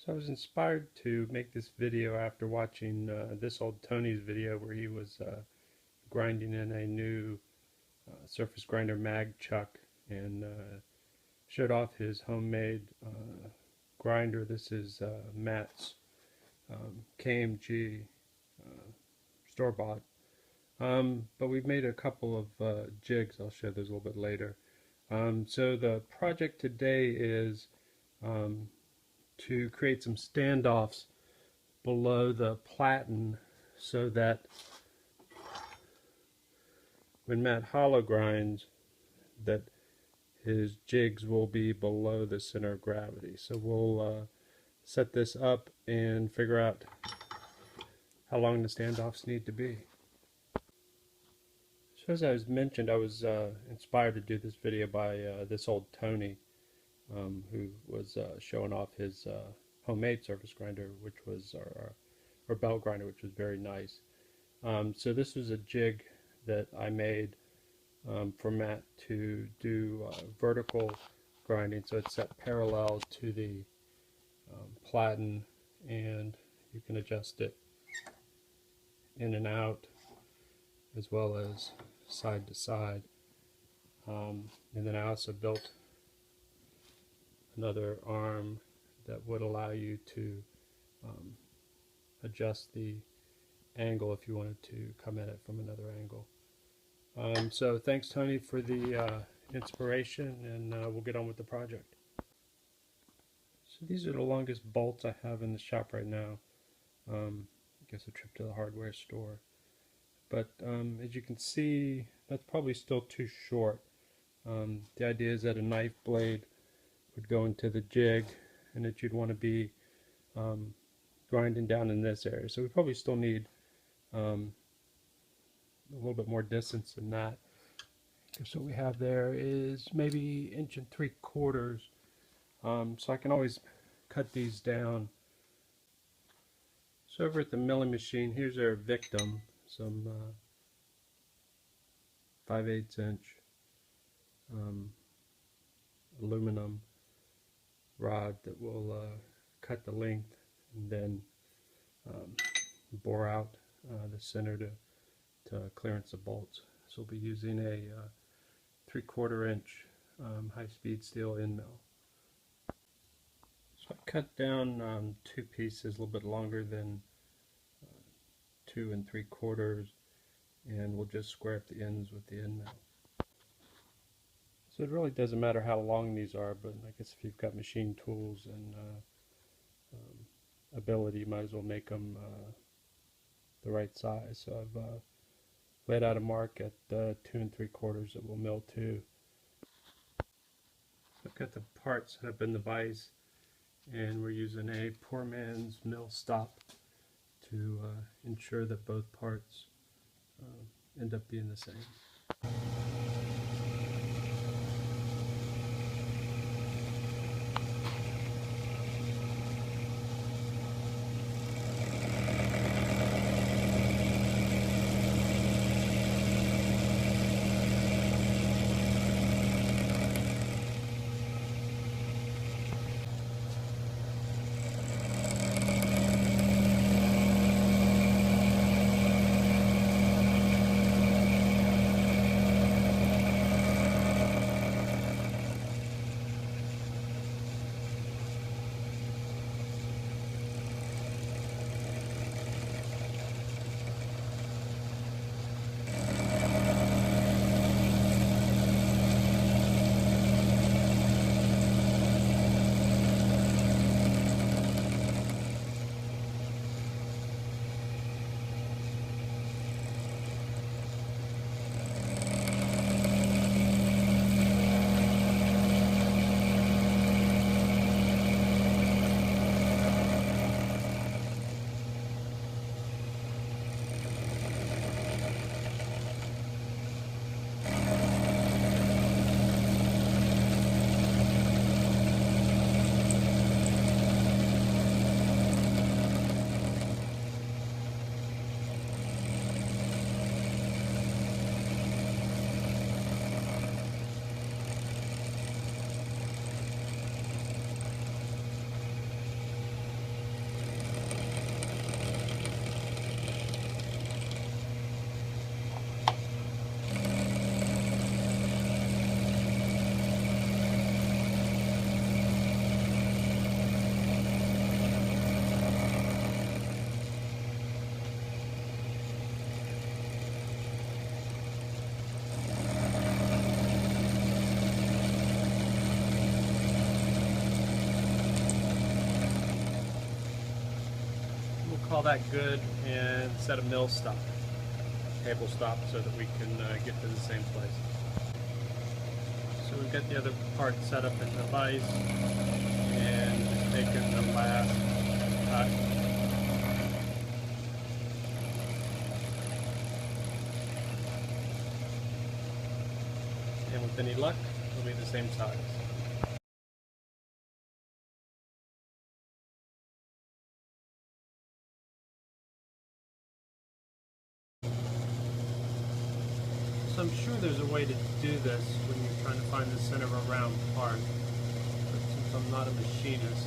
So I was inspired to make this video after watching this old Tony's video where he was grinding in a new surface grinder mag chuck and showed off his homemade grinder. This is Matt's KMG store-bought. But we've made a couple of jigs. I'll show those a little bit later. So the project today is to create some standoffs below the platen so that when Matt hollow grinds, that his jigs will be below the center of gravity. So we'll set this up and figure out how long the standoffs need to be. So as I was mentioned, I was inspired to do this video by this old Tony, who was showing off his homemade surface grinder, which was our belt grinder, which was very nice. So this was a jig that I made for Matt to do vertical grinding, so it's set parallel to the platen, and you can adjust it in and out as well as side to side. And then I also built another arm that would allow you to adjust the angle if you wanted to come at it from another angle. So thanks, Tony, for the inspiration, and we'll get on with the project. So these are the longest bolts I have in the shop right now. I guess a trip to the hardware store. But as you can see, that's probably still too short. The idea is that a knife blade would go into the jig and that you'd want to be grinding down in this area. So we probably still need a little bit more distance than that. So what we have there is maybe 1 3/4 inches. So I can always cut these down. So over at the milling machine, here's our victim, some 5/8 inch aluminum rod that will cut the length and then bore out the center to clearance the bolts. So we'll be using a 3/4 inch high-speed steel end mill. So I cut down 2 pieces a little bit longer than 2 3/4, and we'll just square up the ends with the end mill. So it really doesn't matter how long these are, but I guess if you've got machine tools and ability, you might as well make them the right size. So I've laid out a mark at 2 3/4 that we'll mill to. I've got the parts set up in the vise, and we're using a poor man's mill stop to ensure that both parts end up being the same. call that good and set a mill stop, table stop, so that we can get to the same place. So we've got the other part set up in the vise and just taking the last cut. And with any luck, it'll be the same size. So I'm sure there's a way to do this when you're trying to find the center of a round part. But since I'm not a machinist,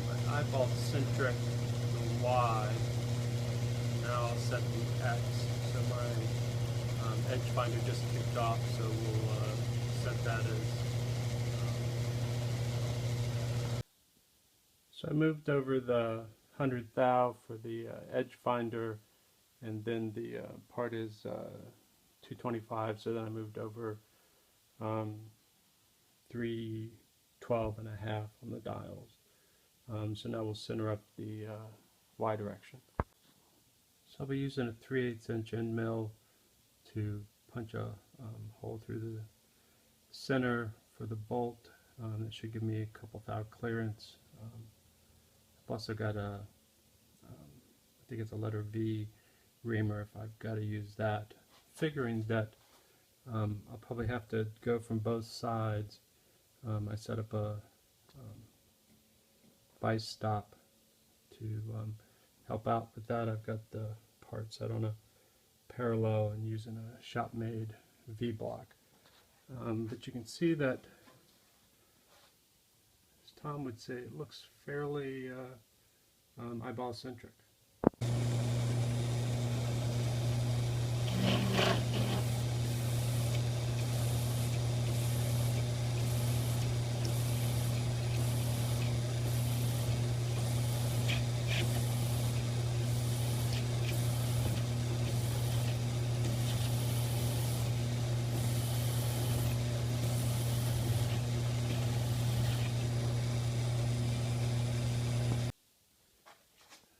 my eyeball centric the Y. Now I'll set the X. So my edge finder just kicked off, so we'll set that as. So I moved over the 100 thou for the edge finder, and then the part is 225, so then I moved over 312 and a half on the dials. So now we'll center up the Y direction. So I'll be using a 3/8 inch end mill to punch a hole through the center for the bolt. That should give me a couple thou clearance. I've also got a, I think it's a letter V reamer if I've got to use that. Figuring that I'll probably have to go from both sides. I set up a vise stop to help out with that. I've got the part set on a parallel and using a shop-made V-block. But you can see that, as Tom would say, it looks fairly eyeball centric.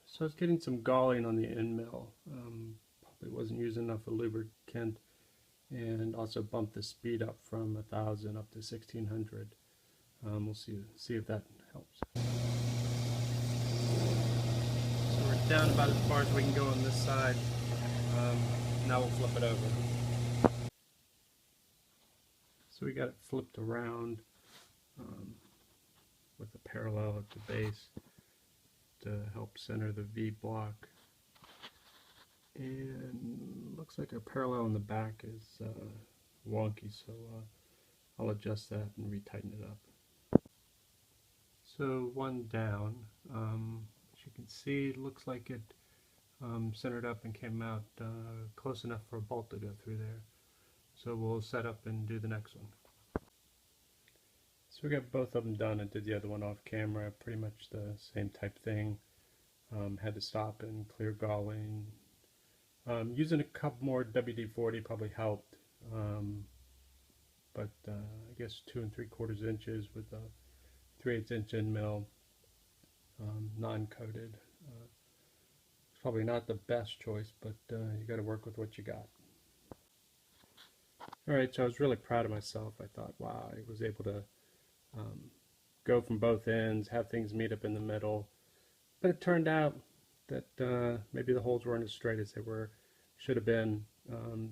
So I was getting some galling on the end mill. Probably wasn't using enough of lubricant, and also bumped the speed up from 1,000 up to 1,600. We'll see if that helps. So we're down about as far as we can go on this side. Now we'll flip it over. So we got it flipped around with a parallel at the base to help center the V block, and looks like our parallel in the back is wonky, so I'll adjust that and retighten it up. So one down, as you can see, it looks like it centered up and came out close enough for a bolt to go through there. So we'll set up and do the next one. So we got both of them done. I did the other one off camera, pretty much the same type thing. Had to stop and clear galling. Using a couple more WD-40 probably helped, but I guess 2 3/4 inches with a 3/8 inch end mill, non-coated. It's probably not the best choice, but you got to work with what you got. Alright, so I was really proud of myself. I thought, wow, I was able to go from both ends, have things meet up in the middle. But it turned out that maybe the holes weren't as straight as they should have been.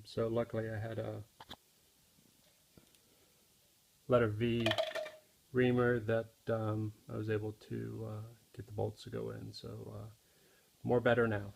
So luckily I had a letter V reamer that I was able to get the bolts to go in. So more better now.